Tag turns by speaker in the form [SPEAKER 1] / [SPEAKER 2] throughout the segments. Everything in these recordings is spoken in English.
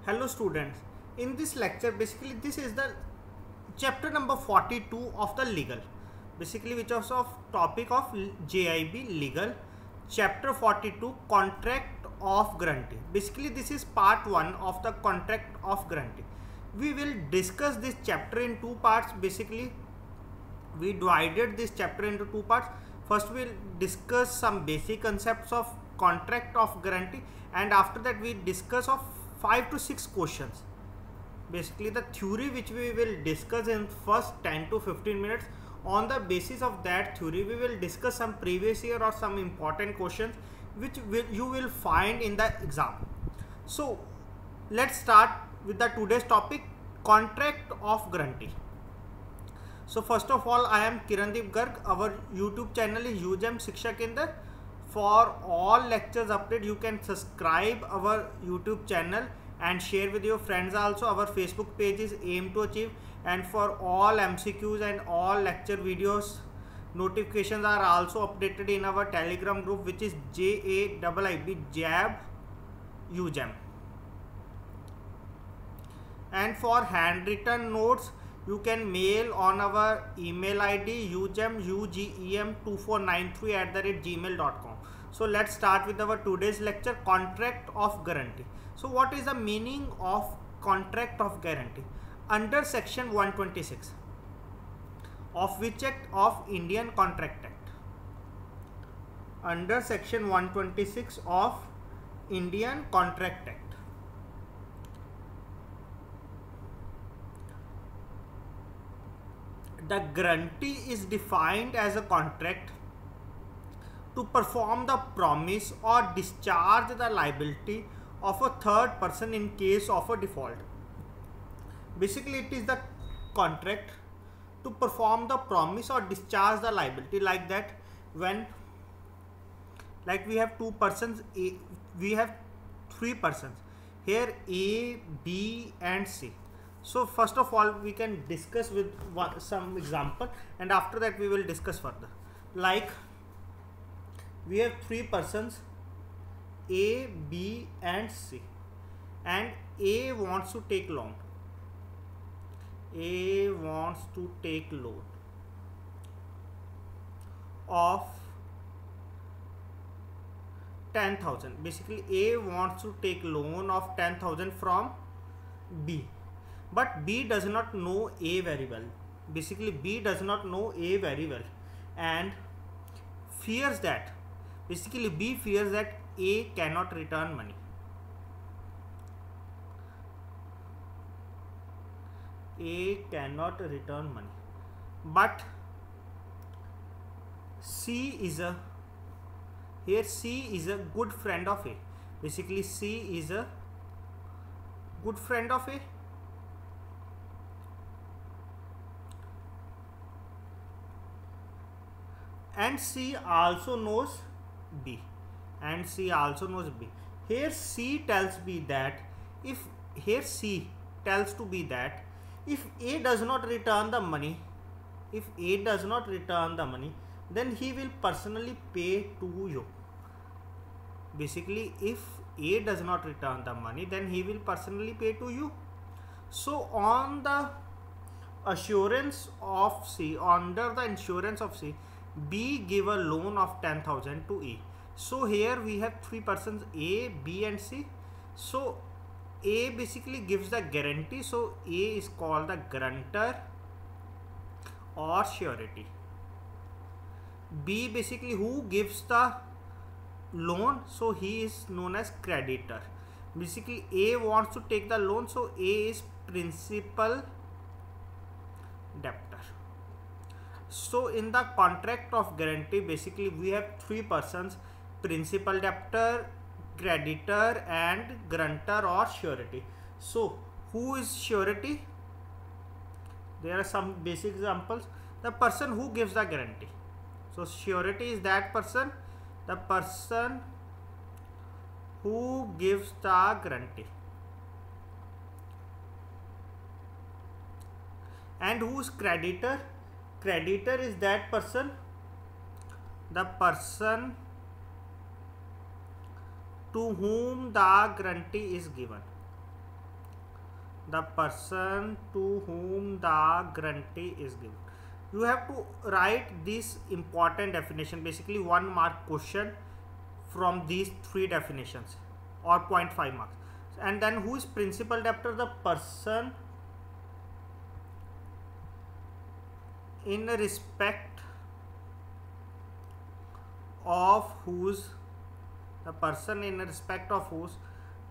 [SPEAKER 1] Hello students, in this lecture basically this is the chapter number 42 of the legal, basically which was of topic of JIB legal, chapter 42 contract of guarantee. Basically this is part 1 of the contract of guarantee. We will discuss this chapter in two parts. Basically we divided this chapter into two parts. First we'll discuss some basic concepts of contract of guarantee, and after that we discuss of 5 to 6 questions. Basically the theory which we will discuss in first 10 to 15 minutes. On the basis of that theory we will discuss some previous year or some important questions which you will find in the exam. So let's start with the today's topic, contract of guarantee. So first of all, I am Kirandeep Garg. Our YouTube channel is UGEM Shiksha Kendra. For all lectures update, you can subscribe our YouTube channel and share with your friends also. Our Facebook page is Aim to Achieve, and for all MCQs and all lecture videos, notifications are also updated in our Telegram group, which is JAIIB JAB UGEM. And for handwritten notes, you can mail on our email ID ugem2493@gmail.com. So let's start with our today's lecture, contract of guarantee. So what is the meaning of contract of guarantee? Under section 126 of which act? Of Indian Contract Act. Under section 126 of Indian Contract Act, the guarantee is defined as a contract to perform the promise or discharge the liability of a third person in case of a default. Basically it is the contract to perform the promise or discharge the liability, like that when, like we have two persons, we have three persons here, A, B and C. So first of all we can discuss with some example, and after that we will discuss further. Like we have three persons, A, B and C, and A wants to take loan. A wants to take loan of 10,000. Basically A wants to take loan of 10,000 from B, but B does not know A very well. Basically B does not know A very well and fears that, basically B fears that A cannot return money. A cannot return money, but C is a, here C is a good friend of A. Basically C is a good friend of A, and C also knows B, and C also knows B. Here C tells B that if, here C tells to B that if A does not return the money, if A does not return the money, then he will personally pay to you. Basically if A does not return the money, then he will personally pay to you. So on the assurance of C, under the insurance of C, B give a loan of 10,000 to A. So here we have three persons, A, B and C. So A basically gives the guarantee, so A is called the guarantor or surety. B basically who gives the loan, so he is known as creditor. Basically A wants to take the loan, so A is principal debtor. So in the contract of guarantee, basically we have three persons, principal debtor, creditor and guarantor or surety. So who is surety? There are some basic examples. The person who gives the guarantee. So surety is that person, the person who gives the guarantee. And who is creditor? Creditor is that person, the person to whom the guarantee is given. the person to whom the guarantee is given. You have to write this important definition, basically 1 mark question from these 3 definitions or 0.5 marks. And then who is principal debtor? The person in respect of whose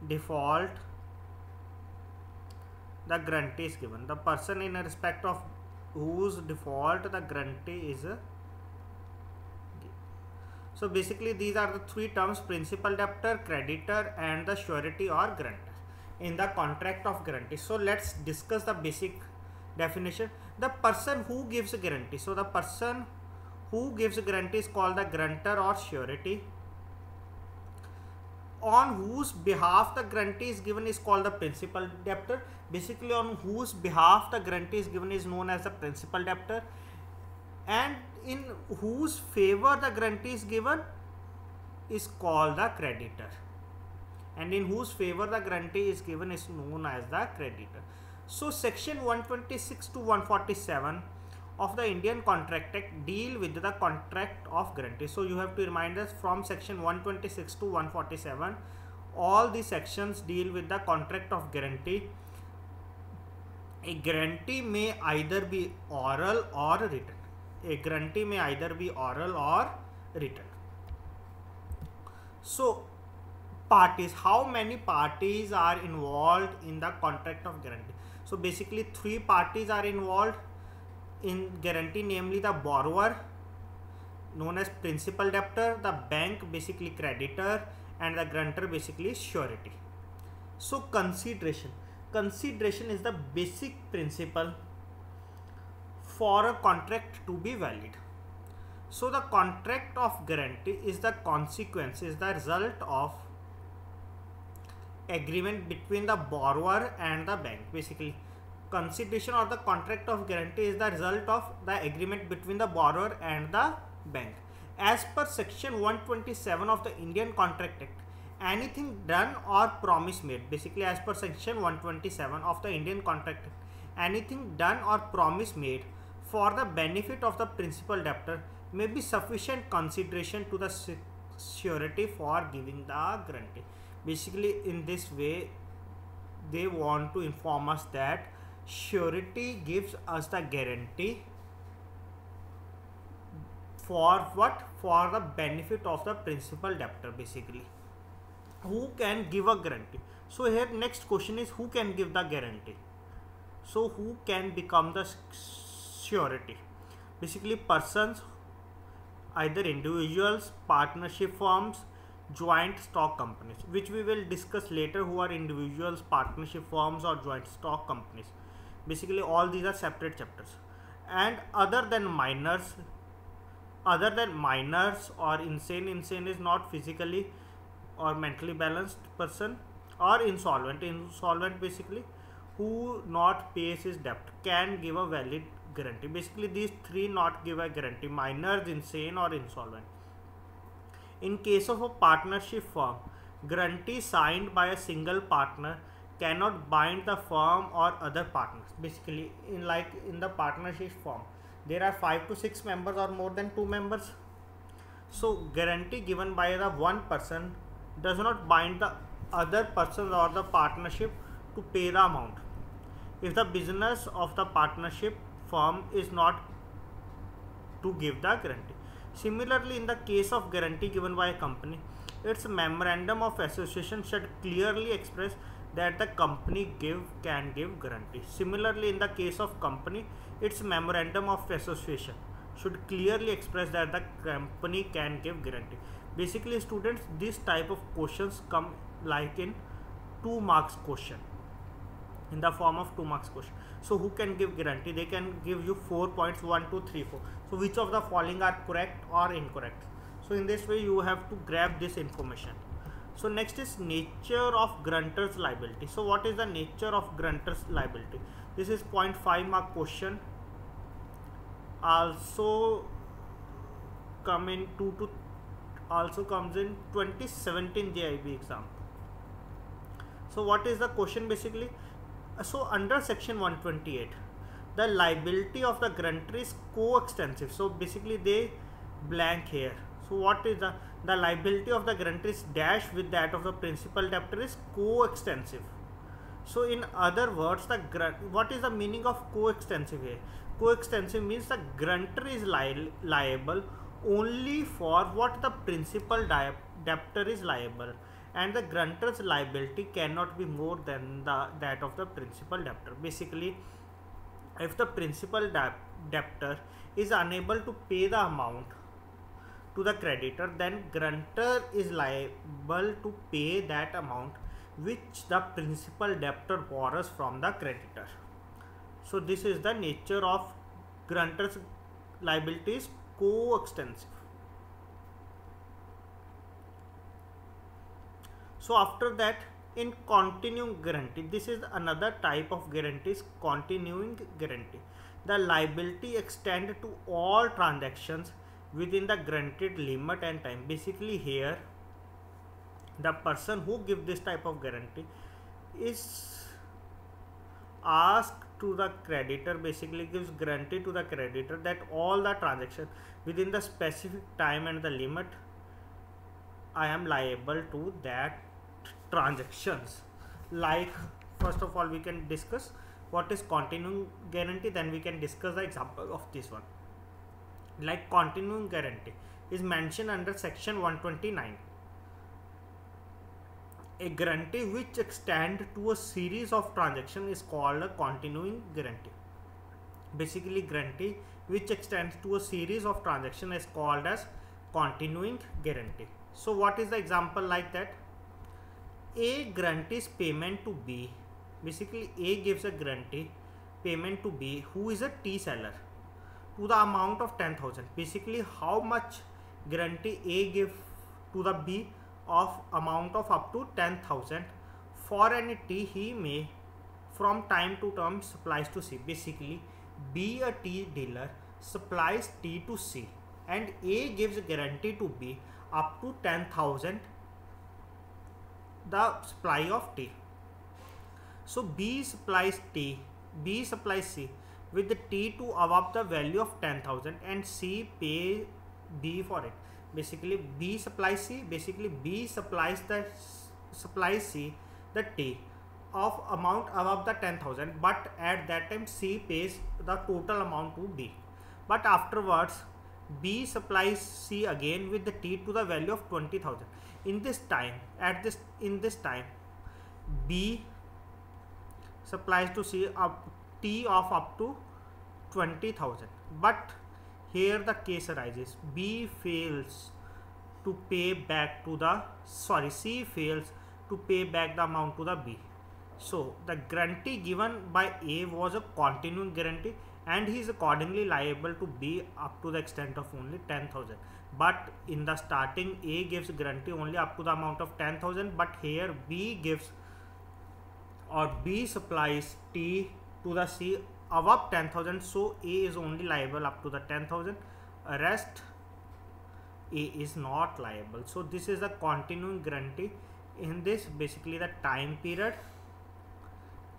[SPEAKER 1] default the guarantee is given. The person in respect of whose default the guarantee is given. So basically these are the 3 terms: principal debtor, creditor, and the surety or guarantor in the contract of guarantee. So let's discuss the basic definition. The person who gives a guarantee. So the person who gives a guarantee is called the guarantor or surety. On whose behalf the guarantee is given is called the principal debtor. Basically on whose behalf the guarantee is given is known as the principal debtor, and in whose favor the guarantee is given is called the creditor, and in whose favor the guarantee is given is known as the creditor. So section 126 to 147 of the Indian Contract Act deal with the contract of guarantee. So you have to remind us from section 126 to 147, all the sections deal with the contract of guarantee. A guarantee may either be oral or written. A guarantee may either be oral or written. So parties, how many parties are involved in the contract of guarantee? So basically 3 parties are involved in guarantee, namely the borrower, known as principal debtor, the bank, basically creditor, and the guarantor, basically surety. So consideration is the basic principle for a contract to be valid. So the contract of guarantee is the consequence, is the result of agreement between the borrower and the bank. Basically consideration or the contract of guarantee is the result of the agreement between the borrower and the bank. As per section 127 of the Indian Contract Act, anything done or promise made, basically as per section 127 of the Indian Contract Act, anything done or promise made for the benefit of the principal debtor may be sufficient consideration to the surety for giving the guarantee. Basically in this way they want to inform us that surety gives us the guarantee for what? For the benefit of the principal debtor. Basically who can give a guarantee? So here next question is who can give the guarantee? So who can become the surety? Basically persons, either individuals, partnership firms, joint stock companies, which we will discuss later, who are individuals, partnership firms, or joint stock companies. Basically all these are separate chapters. And other than minors or insane is not physically or mentally balanced person, or insolvent basically who not pays his debt can give a valid guarantee. Basically these 3 not give a guarantee: minors, insane, or insolvent. In case of a partnership firm, guarantee signed by a single partner cannot bind the firm or other partners. Basically in the partnership firm there are 5 to 6 members or more than 2 members. So guarantee given by the one person does not bind the other persons or the partnership to pay the amount if the business of the partnership firm is not to give the guarantee. Similarly, in the case of guarantee given by a company, its memorandum of association should clearly express that the company can give guarantee. Similarly, in the case of company, its memorandum of association should clearly express that the company can give guarantee. Basically students, this type of questions come like in 2 marks question, in the form of 2 marks question. So who can give guarantee? They can give you 4 points, 1, 2, 3, 4. So which of the following are correct or incorrect? So in this way you have to grab this information. So next is nature of guarantor's liability. So what is the nature of guarantor's liability? This is 0.5 mark question. Also comes in 2017 JIB exam. So what is the question? Basically So under section 128, the liability of the grantor is coextensive. So basically they blank here. So what is the liability of the grantor is dash with that of the principal debtor is coextensive. So in other words, what is the meaning of coextensive here? Coextensive means the grantor is liable only for what the principal debtor is liable, and the grantor's liability cannot be more than that of the principal debtor. Basically, if the principal debtor is unable to pay the amount to the creditor, then grantor is liable to pay that amount which the principal debtor borrows from the creditor. So this is the nature of grantor's liability is coextensive. So after that, in continuing guarantee, this is another type of guarantee, is continuing guarantee. The liability extends to all transactions within the granted limit and time. Basically here, the person who gives this type of guarantee is asked to the creditor, basically gives guarantee to the creditor that all the transactions within the specific time and the limit, I am liable to that transactions. Like, first of all, we can discuss what is continuing guarantee, then we can discuss the example of this one. Like, continuing guarantee is mentioned under section 129. A guarantee which extends to a series of transactions is called a continuing guarantee. Basically, guarantee which extends to a series of transactions is called as continuing guarantee. So what is the example like that? A guarantees payment to B. Basically, A gives a guarantee payment to B, who is a T seller, to the amount of 10,000. Basically, how much guarantee A give to the B? Of amount of up to 10,000 for any T he may from time to time supplies to C. Basically, B, a T dealer, supplies T to C, and A gives a guarantee to B up to 10,000 the supply of T. So B supplies T, B supplies C with the T to above the value of 10,000 and C pay B for it. Basically, B supplies C. Basically, B supplies C the T of amount above the 10,000, but at that time C pays the total amount to B. But afterwards, B supplies C again with the T to the value of 20,000. In this time, B supplies to C up T of up to 20,000. But here the case arises, B fails to pay back to the, C fails to pay back the amount to the B. So the guarantee given by A was a continuing guarantee, and he is accordingly liable to B up to the extent of only 10,000. But in the starting, A gives guarantee only up to the amount of 10,000, but here B gives, or B supplies T to the C above 10,000, so A is only liable up to the 10,000, rest A is not liable. So this is the continuing guarantee. In this, basically the time period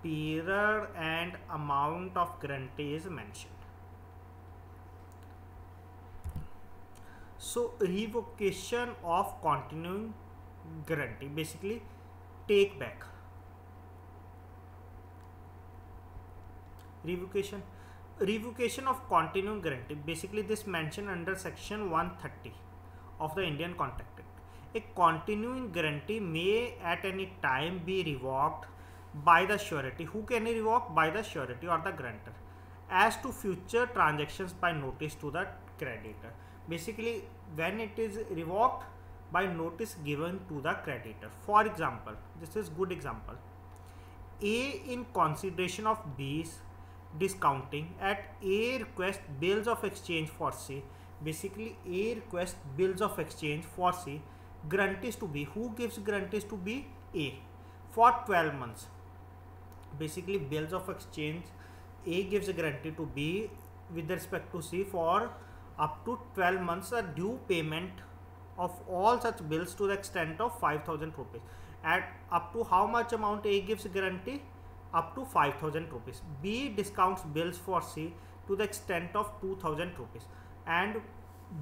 [SPEAKER 1] and amount of guarantee is mentioned. So revocation of continuing guarantee, basically take back. Revocation of continuing guarantee, basically this mentioned under section 130 of the Indian Contract Act. A continuing guarantee may at any time be revoked by the surety. Who can revoke? By the surety or the grantor, as to future transactions by notice to the creditor. Basically, when it is revoked by notice given to the creditor. For example, this is good example. A, in consideration of B's discounting, at A request bills of exchange for C. Basically, A request bills of exchange for C, guarantees to B. Who gives guarantees to B? A, for 12 months. Basically, bills of exchange, A gives a guarantee to B with respect to C for up to 12 months, a due payment of all such bills to the extent of 5,000 rupees. At up to how much amount A gives guarantee? up to 5000 rupees. B discounts bills for C to the extent of 2000 rupees, and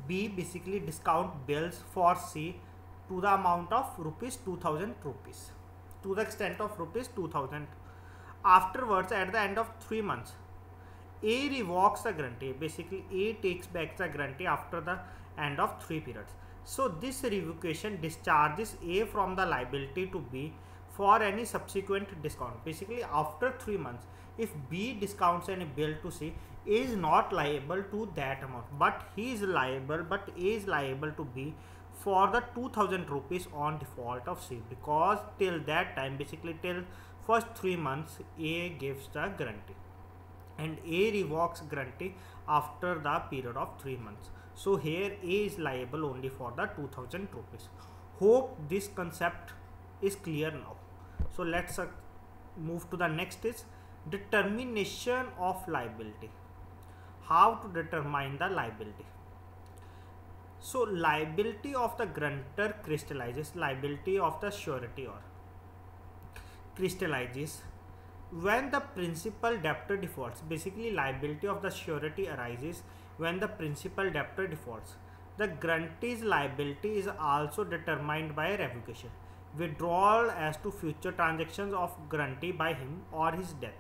[SPEAKER 1] B basically discount bills for C to the amount of rupees 2000 rupees, to the extent of rupees 2000. Afterwards, at the end of 3 months, A revokes the guarantee. Basically, A takes back the guarantee after the end of 3 periods. So this revocation discharges A from the liability to B for any subsequent discount. Basically, after 3 months, if B discounts any bill to C, A is not liable to that amount, but A is liable to B for the 2000 rupees on default of C, because till that time, basically till first 3 months, A gives the guarantee, and A revokes guarantee after the period of 3 months. So here A is liable only for the 2000 rupees. Hope this concept is clear now. So let's move to the next is determination of liability. How to determine the liability? So liability of the grantor crystallizes, liability of the surety or crystallizes when the principal debtor defaults. Basically, liability of the surety arises when the principal debtor defaults. The grantee's liability is also determined by revocation, withdrawal as to future transactions of guarantee by him or his death.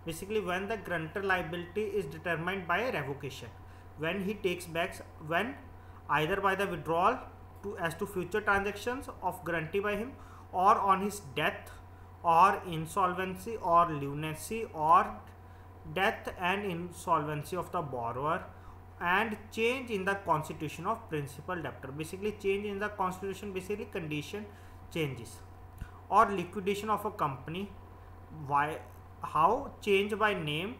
[SPEAKER 1] Basically, when the grantor liability is determined by revocation, when he takes back, when either by the withdrawal as to future transactions of guarantee by him, or on his death, or insolvency or lunacy, or death and insolvency of the borrower, and change in the constitution of principal debtor. Basically, change in the constitution, basically condition changes, or liquidation of a company. Why? How? Change by name,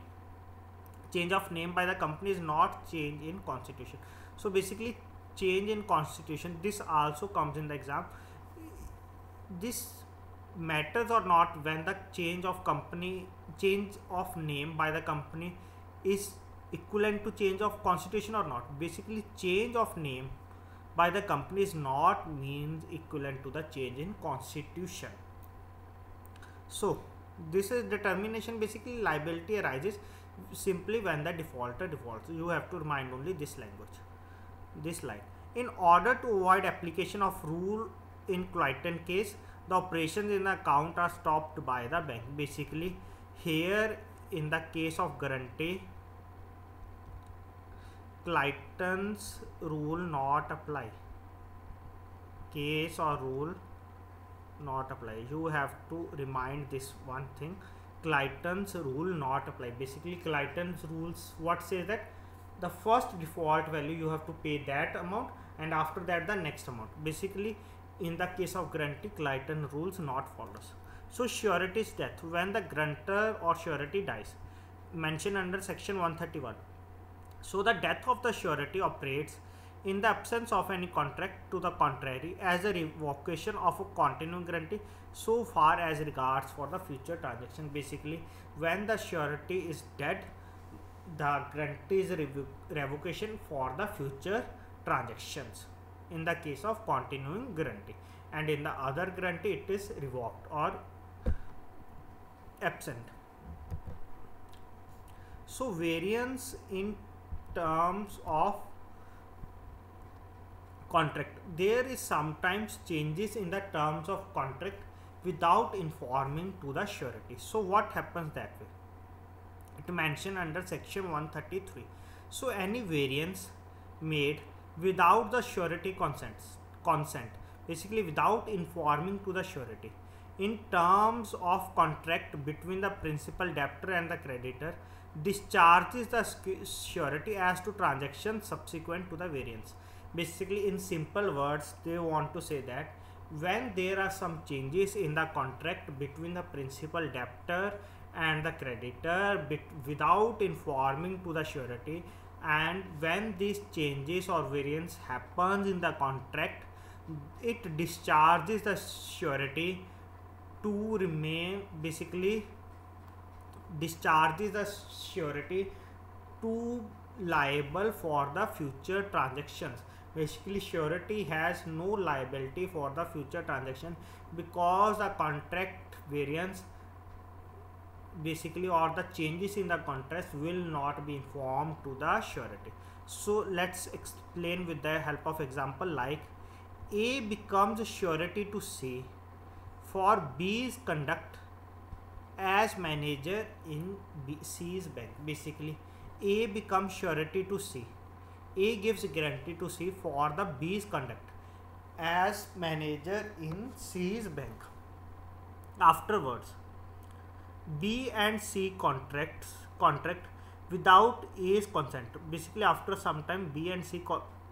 [SPEAKER 1] change of name by the company is not change in constitution. So basically, change in constitution, this also comes in the exam. This matters or not when the change of name by the company is equivalent to change of constitution or not. Basically, change of name by the company is not means equivalent to the change in constitution. So this is determination. Basically, liability arises simply when the defaulter defaults. You have to remind only this language, this line. In order to avoid application of rule in Clayton case, the operations in the account are stopped by the bank. Basically, here in the case of guarantee, Clayton's rule not apply. Case or rule not apply. You have to remind this one thing. Clayton's rule not apply. Basically, Clayton's rules what says that the first default value you have to pay that amount, and after that the next amount. Basically, in the case of guarantee, Clayton rules not follows. So surety's death, when the grantor or surety dies, mentioned under section 131. So the death of the surety operates in the absence of any contract to the contrary as a revocation of a continuing guarantee so far as regards for the future transaction. Basically, when the surety is dead, the guarantee is revocation for the future transactions in the case of continuing guarantee, and in the other guarantee it is revoked or absent. So variance in terms of contract, there is sometimes changes in the terms of contract without informing to the surety. So what happens that way? It mentioned under section 133. So any variance made without the surety consent, basically without informing to the surety, in terms of contract between the principal debtor and the creditor, discharges the surety as to transactions subsequent to the variance. Basically, in simple words, they want to say that when there are some changes in the contract between the principal debtor and the creditor without informing to the surety, and when these changes or variance happens in the contract, it discharges the surety to remain, basically discharges the surety to liable for the future transactions. Basically, surety has no liability for the future transaction because the contract variance basically, or the changes in the contract will not be informed to the surety. So let's explain with the help of example, like A becomes surety to C for B's conduct as manager in C's bank. Basically, A becomes surety to C. A gives guarantee to C for the B's conduct as manager in C's bank. Afterwards, B and C contract without A's consent. Basically, after some time, B and C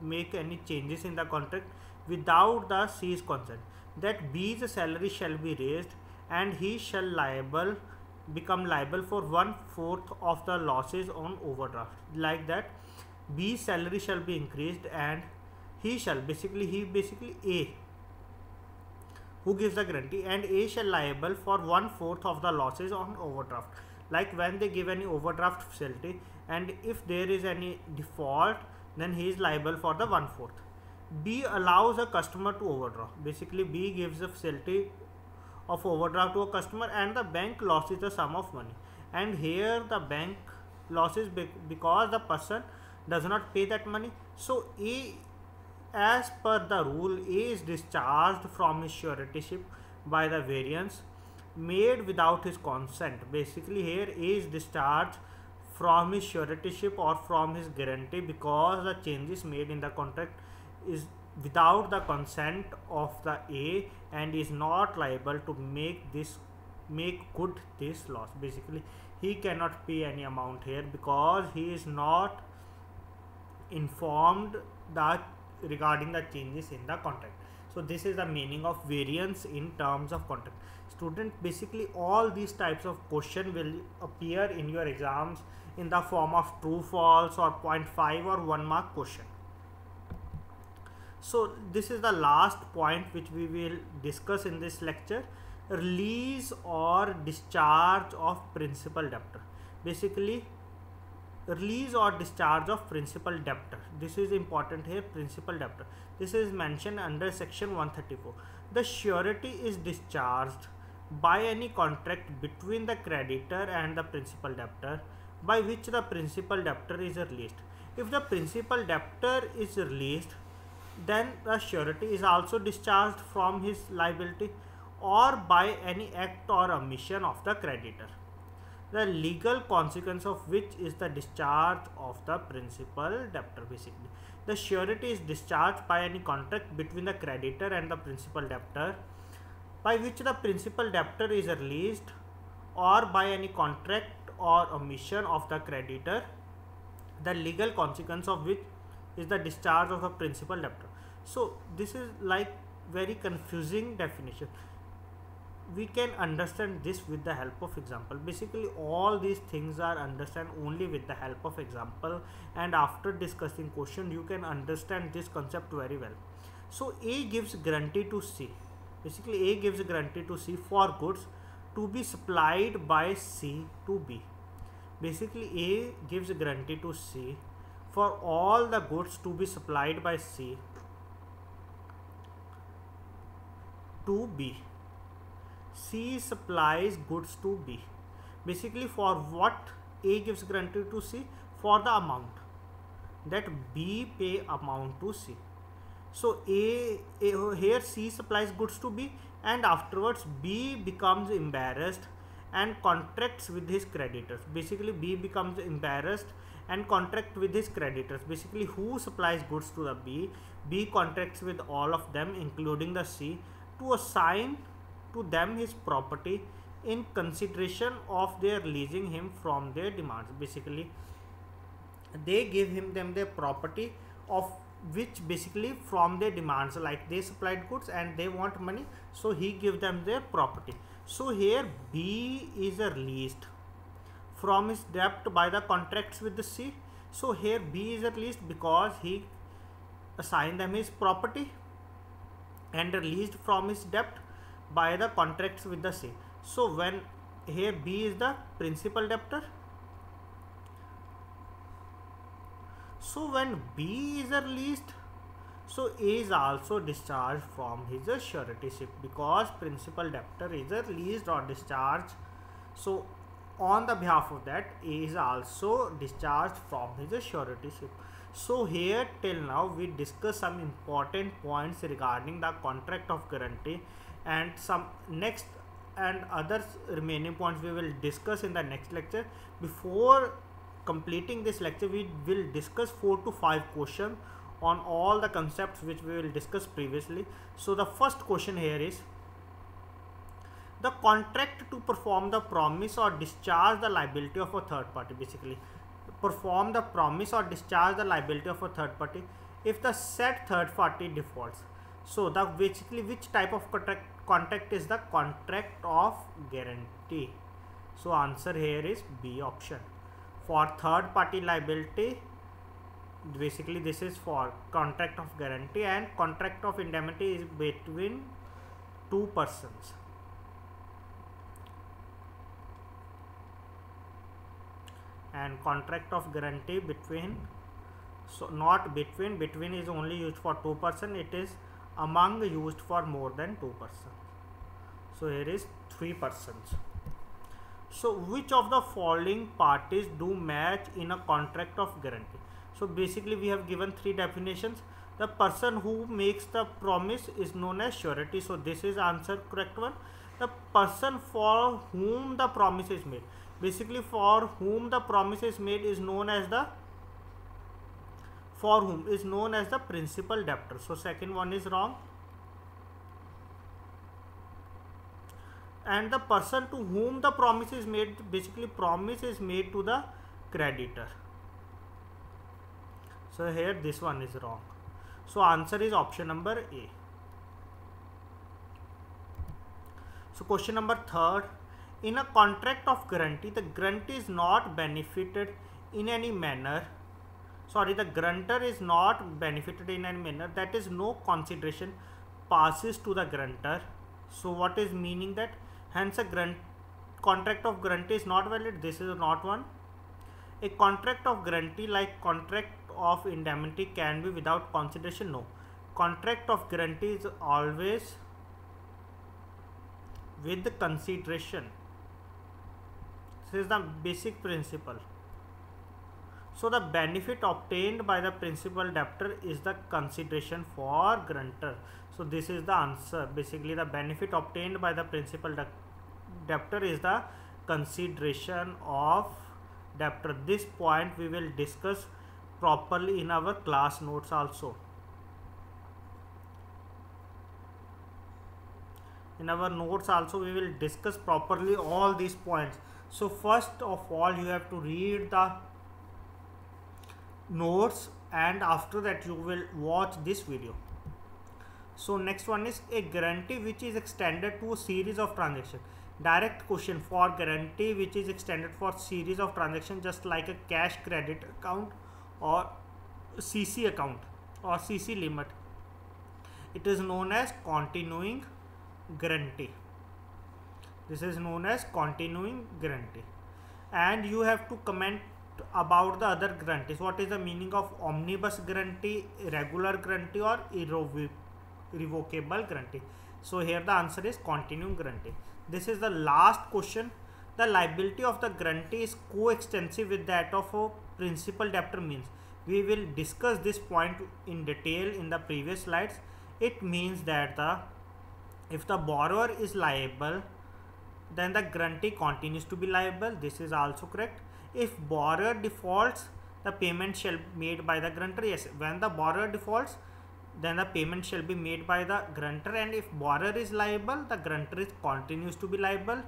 [SPEAKER 1] make any changes in the contract without the C's consent. That B's salary shall be raised, and he shall become liable for 1/4 of the losses on overdraft. Like that, B's salary shall be increased, and he basically A, who gives the guarantee, and A shall liable for 1/4 of the losses on overdraft. Like when they give any overdraft facility, and if there is any default, then he is liable for the 1/4. B allows a customer to overdraw. Basically, B gives the facility of overdraft to a customer, and the bank loses the sum of money. And here the bank losses because the person does not pay that money. So A, as per the rule, A is discharged from his suretyship by the variance made without his consent. Basically, here A is discharged from his suretyship or from his guarantee because the changes made in the contract is without the consent of the A, and is not liable to make good this loss. Basically, he cannot pay any amount here because he is not informed regarding the changes in the contract. So this is the meaning of variance in terms of contract. Student, basically all these types of question will appear in your exams in the form of true false or 0.5 or 1 mark question. So this is the last point which we will discuss in this lecture: release or discharge of principal debtor. Basically, release or discharge of principal debtor. This is important here, principal debtor. This is mentioned under section 134. The surety is discharged by any contract between the creditor and the principal debtor by which the principal debtor is released. If the principal debtor is released, then the surety is also discharged from his liability, or by any act or omission of the creditor, the legal consequence of which is the discharge of the principal debtor. Basically, the surety is discharged by any contract between the creditor and the principal debtor by which the principal debtor is released, or by any contract or omission of the creditor, the legal consequence of which is the discharge of the principal debtor. So this is like very confusing definition. We can understand this with the help of example. Basically, all these things are understand only with the help of example, and after discussing question you can understand this concept very well. So A gives guarantee to C. Basically, A gives a guarantee to C for goods to be supplied by C to B. Basically, A gives a guarantee to C for all the goods to be supplied by C to B. C supplies goods to B. Basically, for what A gives guarantee to C? For the amount that B pay amount to C. So A here C supplies goods to B, and afterwards B becomes embarrassed and contracts with his creditors. Basically, B becomes embarrassed and contract with his creditors. Basically, who supplies goods to the B? B contracts with all of them, including the C, to assign to them his property in consideration of their releasing him from their demands. Basically, they give them their property, of which basically from their demands, like they supplied goods and they want money, so he gives them their property. So here B is released from his debt by the contracts with the C. So here B is released because he assigned them his property and released from his debt by the contracts with the C. So when here B is the principal debtor, so when B is released, so A is also discharged from his suretyship because principal debtor is released or discharged. So on the behalf of that, A is also discharged from his suretyship. So here till now we discussed some important points regarding the contract of guarantee, and some next and other remaining points we will discuss in the next lecture. Before completing this lecture, we will discuss 4 to 5 questions on all the concepts which we will discuss previously. So the first question here is, the contract to perform the promise or discharge the liability of a third party. Basically, perform the promise or discharge the liability of a third party if the said third party defaults. So the basically which type of contract is the contract of guarantee? So answer here is B option. For third party liability, basically this is for contract of guarantee, and contract of indemnity is between two persons. And contract of guarantee between, so not between is only used for 2 persons, it is among used for more than 2 persons. So here is 3 persons. So which of the following parties do match in a contract of guarantee? So basically we have given 3 definitions. The person who makes the promise is known as surety, so this is answer correct one. The person for whom the promise is made, basically for whom the promise is made is known as the, for whom is known as the principal debtor. So second one is wrong. And the person to whom the promise is made, basically promise is made to the creditor. So here this one is wrong. So answer is option number A. So question number 3rd. In a contract of guarantee, the guarantee is not benefited in any manner. Sorry, the guarantor is not benefited in any manner. That is, no consideration passes to the guarantor. So what is meaning that? Hence a contract of guarantee is not valid. This is not one. A contract of guarantee like contract of indemnity can be without consideration. No. Contract of guarantee is always with consideration. This is the basic principle. So the benefit obtained by the principal debtor is the consideration for guarantor. So this is the answer. Basically the benefit obtained by the principal debtor is the consideration of debtor. This point we will discuss properly in our class notes also. In our notes also we will discuss properly all these points. So first of all you have to read the notes, and after that you will watch this video. So next one is a guarantee which is extended to a series of transactions. Direct question, for guarantee which is extended for series of transactions, just like a cash credit account or CC account or CC limit, it is known as continuing guarantee. This is known as continuing guarantee. And you have to comment about the other guarantees. What is the meaning of omnibus guarantee, regular guarantee, or irrevocable guarantee? So here the answer is continuing guarantee. This is the last question. The liability of the guarantee is coextensive with that of a principal debtor means. We will discuss this point in detail in the previous slides. It means that if the borrower is liable, then the guarantee continues to be liable. This is also correct. If borrower defaults, the payment shall be made by the guarantor. Yes, when the borrower defaults, then the payment shall be made by the guarantor, and if borrower is liable, the guarantor continues to be liable.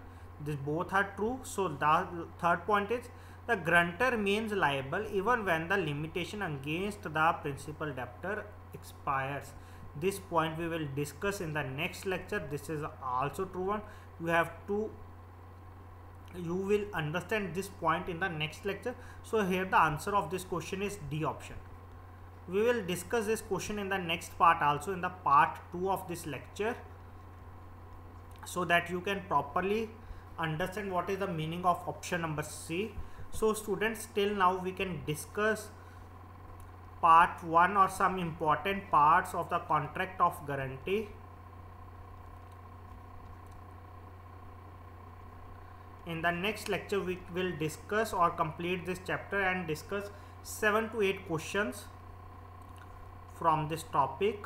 [SPEAKER 1] These both are true. So the third point is, the guarantor remains liable even when the limitation against the principal debtor expires. This point we will discuss in the next lecture. This is also true one. You will understand this point in the next lecture. So here the answer of this question is D option. We will discuss this question in the next part also, in the part 2 of this lecture, so that you can properly understand what is the meaning of option number C. So students, till now we can discuss part 1 or some important parts of the contract of guarantee. In the next lecture we will discuss or complete this chapter and discuss 7 to 8 questions from this topic.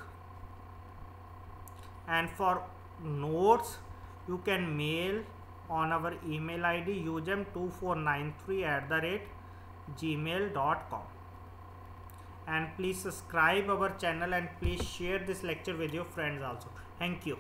[SPEAKER 1] And for notes you can mail on our email id ugem2493@gmail.com. and please subscribe our channel and please share this lecture with your friends also. Thank you.